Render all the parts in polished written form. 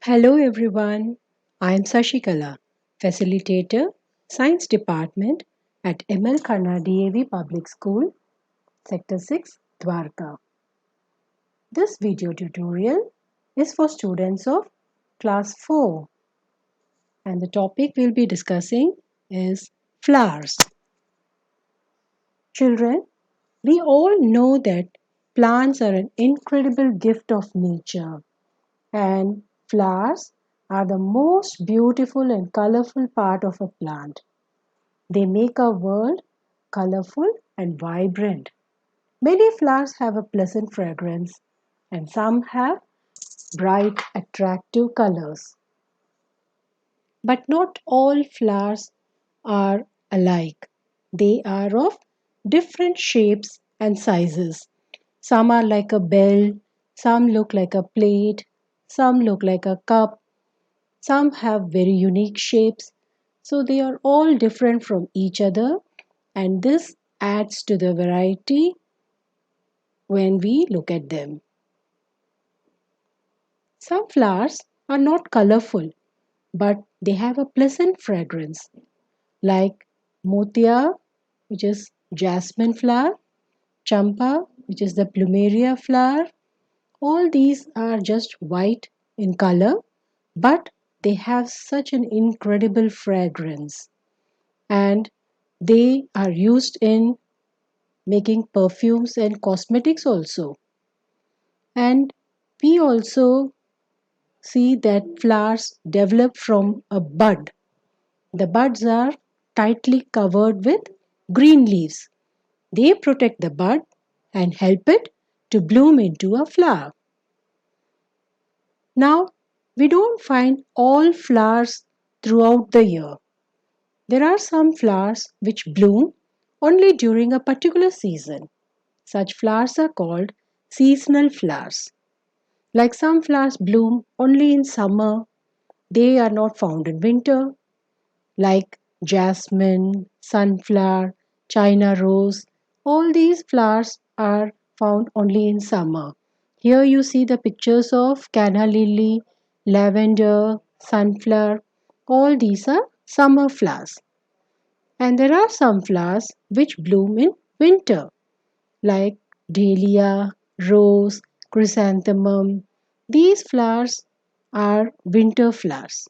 Hello everyone, I am Sashikala, Facilitator, Science Department at ML Khanna DAV Public School, Sector 6, Dwarka. This video tutorial is for students of Class 4 and the topic we'll be discussing is flowers. Children, we all know that plants are an incredible gift of nature. And flowers are the most beautiful and colorful part of a plant. They make our world colorful and vibrant. Many flowers have a pleasant fragrance and some have bright, attractive colors. But not all flowers are alike. They are of different shapes and sizes. Some are like a bell, some look like a plate, some look like a cup, some have very unique shapes, so they are all different from each other, and this adds to the variety when we look at them. Some flowers are not colorful, but they have a pleasant fragrance, like motia, which is jasmine flower, champa, which is the plumeria flower. All these are just white in color, but they have such an incredible fragrance. And they are used in making perfumes and cosmetics also. And we also see that flowers develop from a bud. The buds are tightly covered with green leaves. They protect the bud and help it to bloom into a flower. Now, we don't find all flowers throughout the year. There are some flowers which bloom only during a particular season. Such flowers are called seasonal flowers. Like some flowers bloom only in summer, they are not found in winter, like jasmine, sunflower, China rose. All these flowers are found only in summer. Here you see the pictures of canna lily, lavender, sunflower. All these are summer flowers. And there are some flowers which bloom in winter, like dahlia, rose, chrysanthemum. These flowers are winter flowers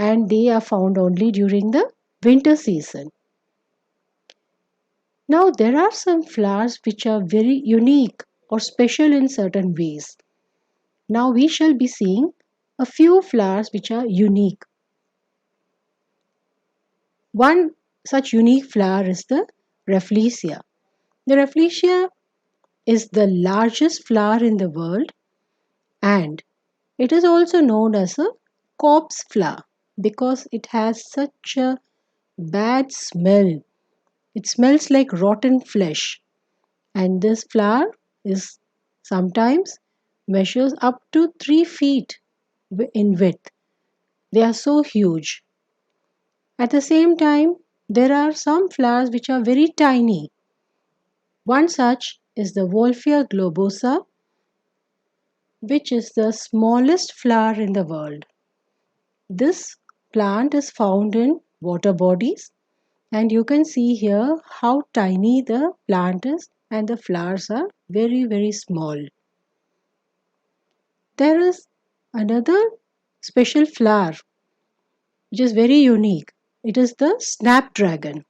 and they are found only during the winter season. Now, there are some flowers which are very unique or special in certain ways. Now, we shall be seeing a few flowers which are unique. One such unique flower is the Rafflesia. The Rafflesia is the largest flower in the world and it is also known as a corpse flower because it has such a bad smell. It smells like rotten flesh, and this flower is sometimes measures up to 3 feet in width. They are so huge. At the same time, there are some flowers which are very tiny. One such is the Wolffia globosa, which is the smallest flower in the world. This plant is found in water bodies, and you can see here how tiny the plant is and the flowers are very, very small. There is another special flower which is very unique. It is the snapdragon.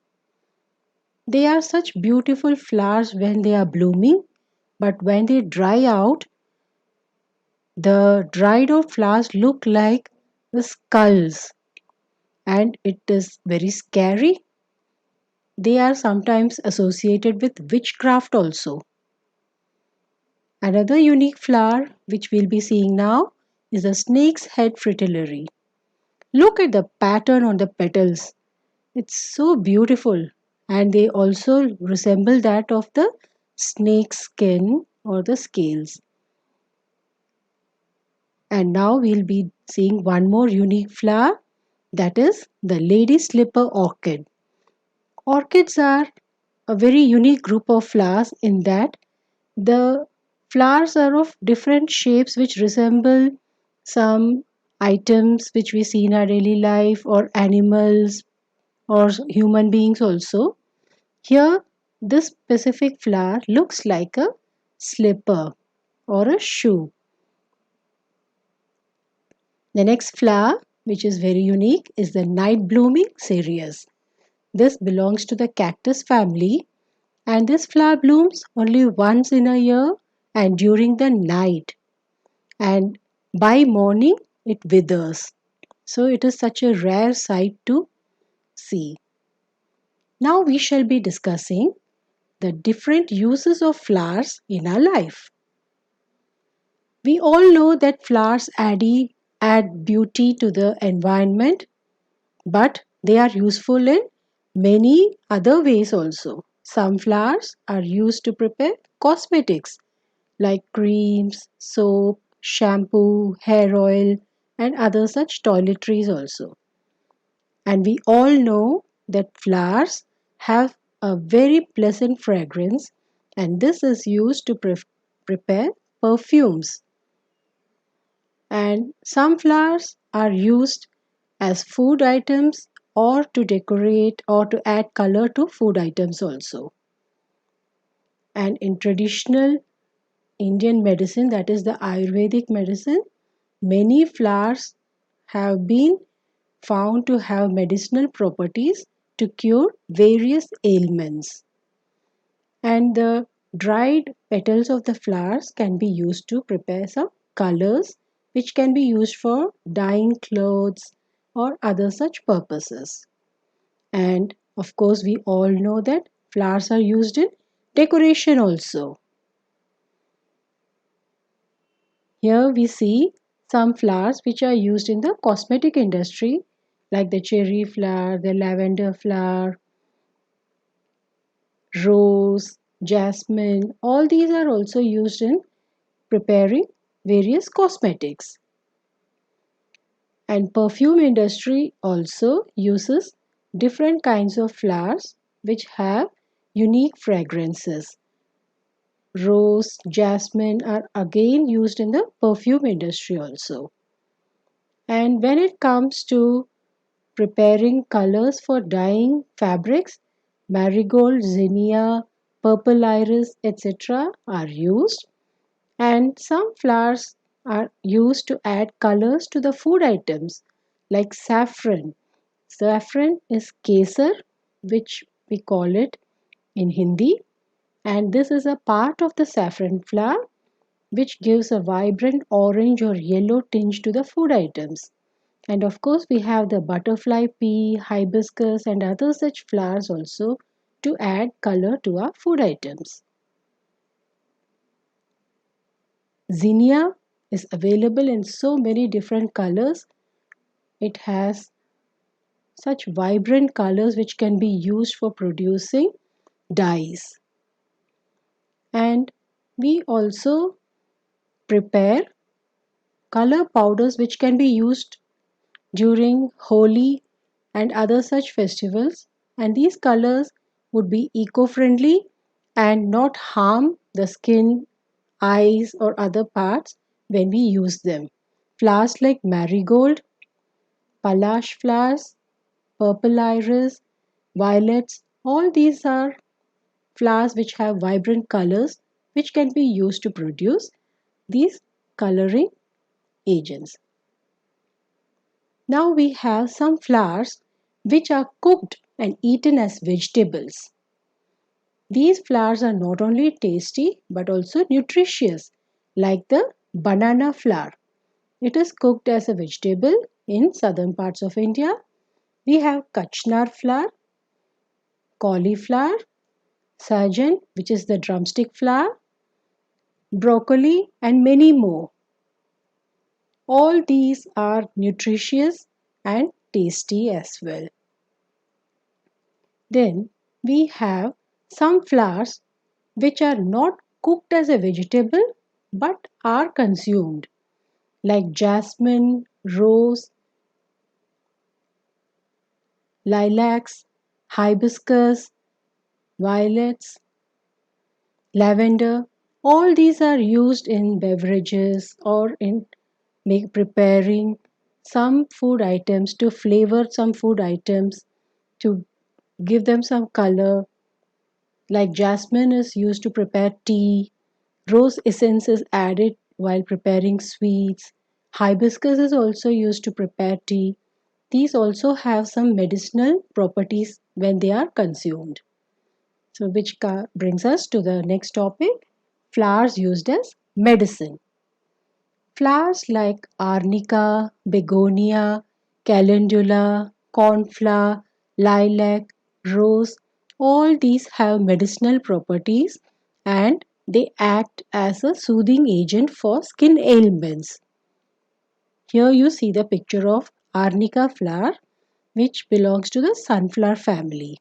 They are such beautiful flowers when they are blooming, but when they dry out, the dried out flowers look like the skulls and it is very scary. They are sometimes associated with witchcraft also. Another unique flower which we'll be seeing now is the snake's head fritillary. Look at the pattern on the petals. It's so beautiful and they also resemble that of the snake's skin or the scales. And now we'll be seeing one more unique flower, that is the lady slipper orchid. Orchids are a very unique group of flowers in that the flowers are of different shapes which resemble some items which we see in our daily life, or animals, or human beings also. Here, this specific flower looks like a slipper or a shoe. The next flower, which is very unique, is the night blooming cereus. This belongs to the cactus family, and this flower blooms only once in a year and during the night, and by morning it withers. So it is such a rare sight to see. Now we shall be discussing the different uses of flowers in our life. We all know that flowers add beauty to the environment, but they are useful in many other ways also. Some flowers are used to prepare cosmetics like creams, soap, shampoo, hair oil, and other such toiletries also. And we all know that flowers have a very pleasant fragrance, and this is used to prepare perfumes. And some flowers are used as food items or to decorate or to add color to food items also. And in traditional Indian medicine, that is the Ayurvedic medicine, many flowers have been found to have medicinal properties to cure various ailments. And the dried petals of the flowers can be used to prepare some colors which can be used for dyeing clothes or other such purposes. And of course, we all know that flowers are used in decoration also. Here we see some flowers which are used in the cosmetic industry, like the cherry flower, the lavender flower, rose, jasmine. All these are also used in preparing various cosmetics. And perfume industry also uses different kinds of flowers which have unique fragrances. Rose, jasmine are again used in the perfume industry also. And when it comes to preparing colors for dyeing fabrics, marigold, zinnia, purple iris, etc. are used. And some flowers are used to add colors to the food items like saffron. Saffron is kesar, which we call it in Hindi, and this is a part of the saffron flower which gives a vibrant orange or yellow tinge to the food items. And of course, we have the butterfly pea, hibiscus, and other such flowers also to add color to our food items. Zinnia is available in so many different colors. It has such vibrant colors which can be used for producing dyes. And we also prepare color powders which can be used during Holi and other such festivals. And these colors would be eco-friendly and not harm the skin, eyes, or other parts when we use them. Flowers like marigold, palash flowers, purple iris, violets, all these are flowers which have vibrant colors which can be used to produce these coloring agents. Now we have some flowers which are cooked and eaten as vegetables. These flowers are not only tasty but also nutritious, like the banana flower. It is cooked as a vegetable in southern parts of India. We have kachnar flower, cauliflower, sajan, which is the drumstick flower, broccoli, and many more. All these are nutritious and tasty as well. Then we have some flowers which are not cooked as a vegetable but are consumed, like jasmine, rose, lilacs, hibiscus, violets, lavender. All these are used in beverages or in preparing some food items, to flavor some food items, to give them some color. Like jasmine is used to prepare tea, rose essence is added while preparing sweets, hibiscus is also used to prepare tea. These also have some medicinal properties when they are consumed. So, which brings us to the next topic, flowers used as medicine. Flowers like arnica, begonia, calendula, cornflower, lilac, rose, all these have medicinal properties and they act as a soothing agent for skin ailments. Here you see the picture of arnica flower, which belongs to the sunflower family.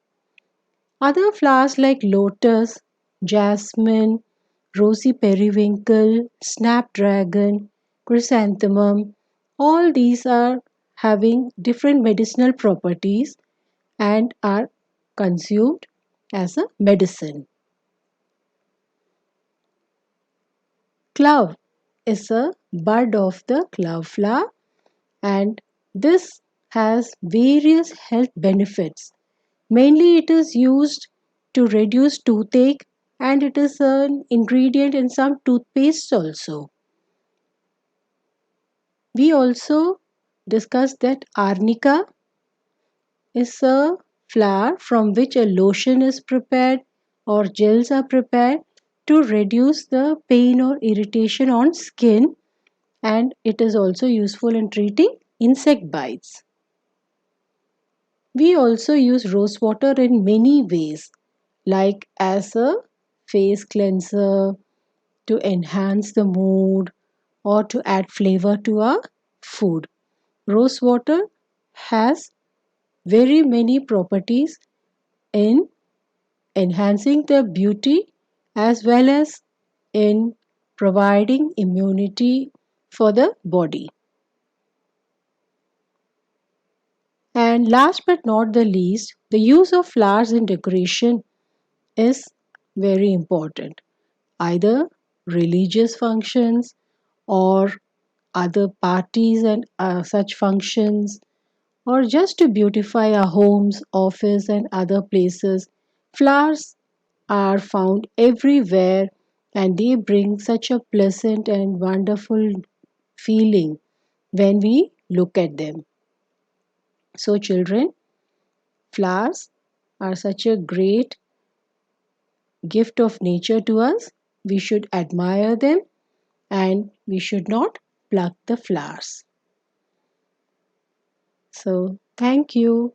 Other flowers like lotus, jasmine, rosy periwinkle, snapdragon, chrysanthemum, all these are having different medicinal properties and are consumed as a medicine. Clove is a bud of the clove flower, and this has various health benefits. Mainly it is used to reduce toothache and it is an ingredient in some toothpastes also. We also discussed that arnica is a flower from which a lotion is prepared or gels are prepared to reduce the pain or irritation on skin, and it is also useful in treating insect bites. We also use rose water in many ways, like as a face cleanser, to enhance the mood, or to add flavor to our food. Rose water has very many properties in enhancing the beauty as well as in providing immunity for the body. And last but not the least, the use of flowers in decoration is very important. Either religious functions or other parties and such functions, or just to beautify our homes, office, and other places. Flowers are found everywhere and they bring such a pleasant and wonderful feeling when we look at them. So, children, flowers are such a great gift of nature to us. We should admire them and we should not pluck the flowers. So, thank you.